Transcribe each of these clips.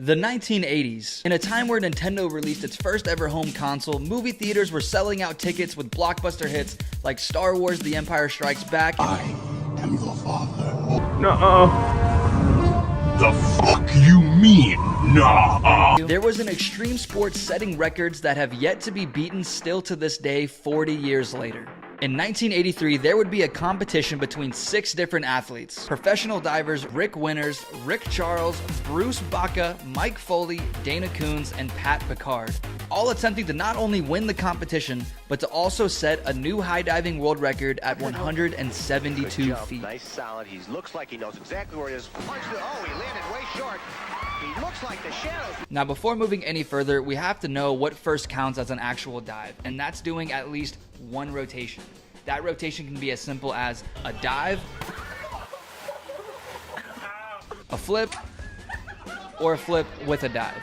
The 1980s. In a time where Nintendo released its first ever home console, movie theaters were selling out tickets with blockbuster hits like Star Wars: The Empire Strikes Back. I am your father. Nuh-uh. The fuck you mean, nah? There was an extreme sport setting records that have yet to be beaten still to this day 40 years later. In 1983, there would be a competition between 6 different athletes. Professional divers Rick Winters, Rick Charles, Bruce Baca, Mike Foley, Dana Coons, and Pat Picard, all attempting to not only win the competition, but to also set a new high diving world record at 172 feet. Nice solid. He looks like he knows exactly where it is. Oh, he landed way short. He looks like the shadows. Now, before moving any further, we have to know what first counts as an actual dive, and that's doing at least one rotation. That rotation can be as simple as a dive, a flip, or a flip with a dive.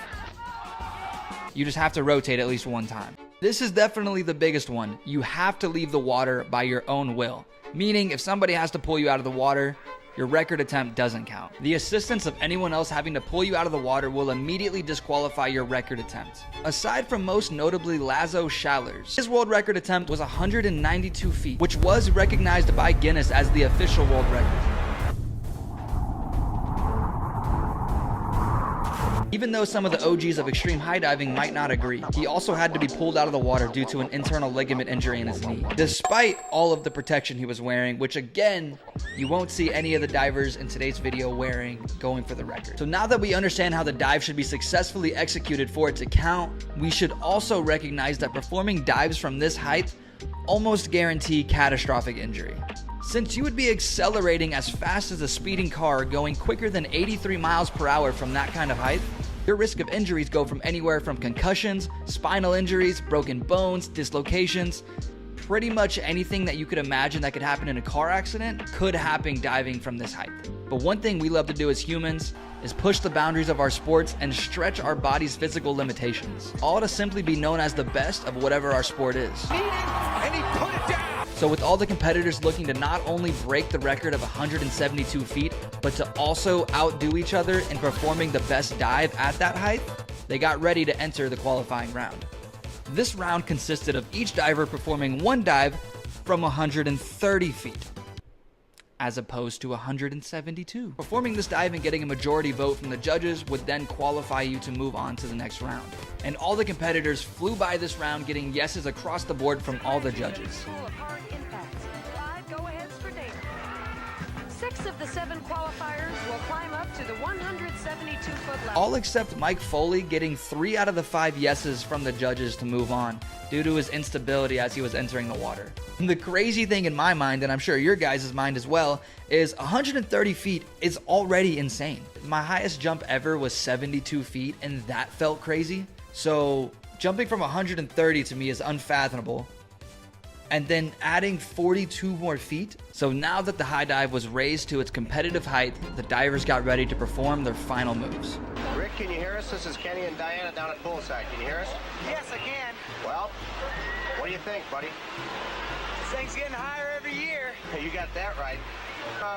You just have to rotate at least one time. This is definitely the biggest one. You have to leave the water by your own will, meaning if somebody has to pull you out of the water, your record attempt doesn't count. The assistance of anyone else having to pull you out of the water will immediately disqualify your record attempt. Aside from most notably Lazo Shallers, his world record attempt was 192 feet, which was recognized by Guinness as the official world record. Even though some of the OGs of extreme high diving might not agree, he also had to be pulled out of the water due to an internal ligament injury in his knee, despite all of the protection he was wearing, which again, you won't see any of the divers in today's video wearing, going for the record. So now that we understand how the dive should be successfully executed for it to count, we should also recognize that performing dives from this height almost guarantee catastrophic injury. Since you would be accelerating as fast as a speeding car going quicker than 83 miles per hour from that kind of height, your risk of injuries go from anywhere from concussions, spinal injuries, broken bones, dislocations. Pretty much anything that you could imagine that could happen in a car accident could happen diving from this height. But one thing we love to do as humans is push the boundaries of our sports and stretch our body's physical limitations, all to simply be known as the best of whatever our sport is. And he put it down. So with all the competitors looking to not only break the record of 172 feet, but to also outdo each other in performing the best dive at that height, they got ready to enter the qualifying round. This round consisted of each diver performing one dive from 130 feet, as opposed to 172. Performing this dive and getting a majority vote from the judges would then qualify you to move on to the next round. And all the competitors flew by this round, getting yeses across the board from all the judges. 6 of the 7 qualifiers will climb up to the 172-foot level. All except Mike Foley getting 3 out of the 5 yeses from the judges to move on due to his instability as he was entering the water. And the crazy thing in my mind, and I'm sure your guys' mind as well, is 130 feet is already insane. My highest jump ever was 72 feet, and that felt crazy. So jumping from 130 to me is unfathomable. And then adding 42 more feet. So now that the high dive was raised to its competitive height, the divers got ready to perform their final moves. Rick, can you hear us? This is Kenny and Diana down at poolside. Can you hear us? Yes, I can. Well, what do you think, buddy? This thing's getting higher every year. Hey, you got that right.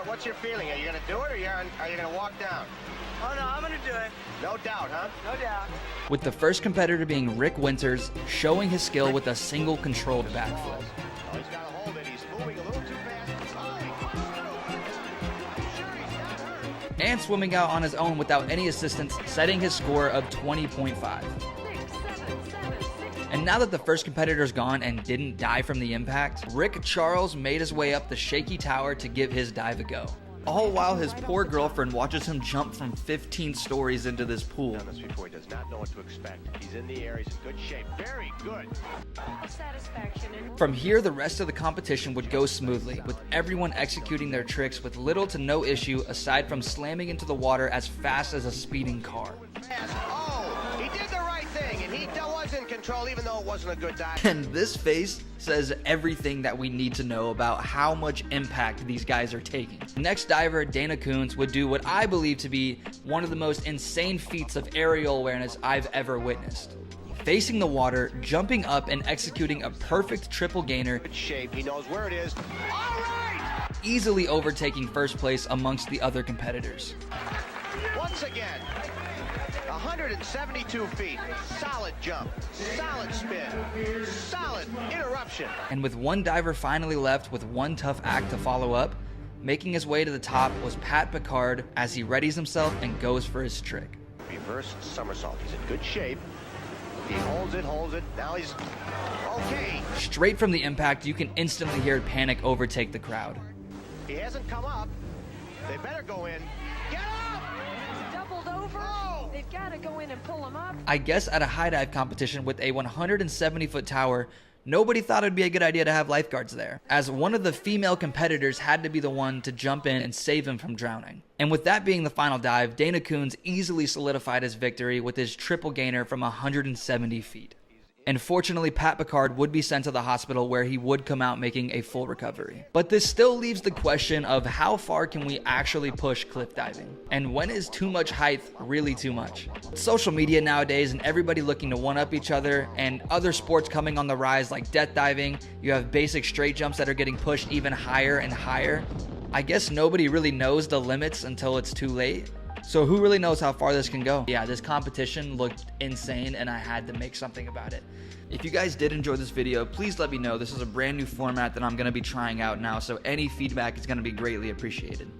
What's your feeling? Are you going to do it, or are you going to walk down? Oh, no, I'm going to do it. No doubt, huh? No doubt. With the first competitor being Rick Winters, showing his skill with a single controlled backflip. Oh, he's got to hold it. He's moving a little too fast. And swimming out on his own without any assistance, setting his score of 20.5. And now that the first competitor's gone and didn't die from the impact, Rick Charles made his way up the shaky tower to give his dive a go. All while his poor girlfriend watches him jump from 15 stories into this pool. Done this before. He does not know what to expect. He's in the air. He's in good shape. Very good. From here, the rest of the competition would go smoothly, with everyone executing their tricks with little to no issue aside from slamming into the water as fast as a speeding car. Oh, he did the right thing, and he was in control even though it wasn't a good dive. And this face says everything that we need to know about how much impact these guys are taking. Next diver, Dana Coons, would do what I believe to be one of the most insane feats of aerial awareness I've ever witnessed. Facing the water, jumping up and executing a perfect triple gainer, Good shape. He knows where it is. All right! easily overtaking first place amongst the other competitors. Once again. 172 feet. Solid jump. Solid spin. Solid interruption. And with one diver finally left with one tough act to follow up, making his way to the top was Pat Picard as he readies himself and goes for his trick. Reverse somersault. He's in good shape. He holds it. Now he's okay. Straight from the impact, you can instantly hear panic overtake the crowd. He hasn't come up. They better go in. Get up! He's doubled over. Oh! They've got to go in and pull him up. I guess at a high dive competition with a 170-foot tower, nobody thought it'd be a good idea to have lifeguards there, as one of the female competitors had to be the one to jump in and save him from drowning. And with that being the final dive, Dana Coons easily solidified his victory with his triple gainer from 170 feet. And fortunately, Pat Picard would be sent to the hospital where he would come out making a full recovery. But this still leaves the question of how far can we actually push cliff diving? And when is too much height really too much? Social media nowadays and everybody looking to one-up each other, and other sports coming on the rise like death diving, you have basic straight jumps that are getting pushed even higher and higher. I guess nobody really knows the limits until it's too late. So who really knows how far this can go? Yeah, this competition looked insane and I had to make something about it. If you guys did enjoy this video, please let me know. This is a brand new format that I'm going to be trying out now, so any feedback is going to be greatly appreciated.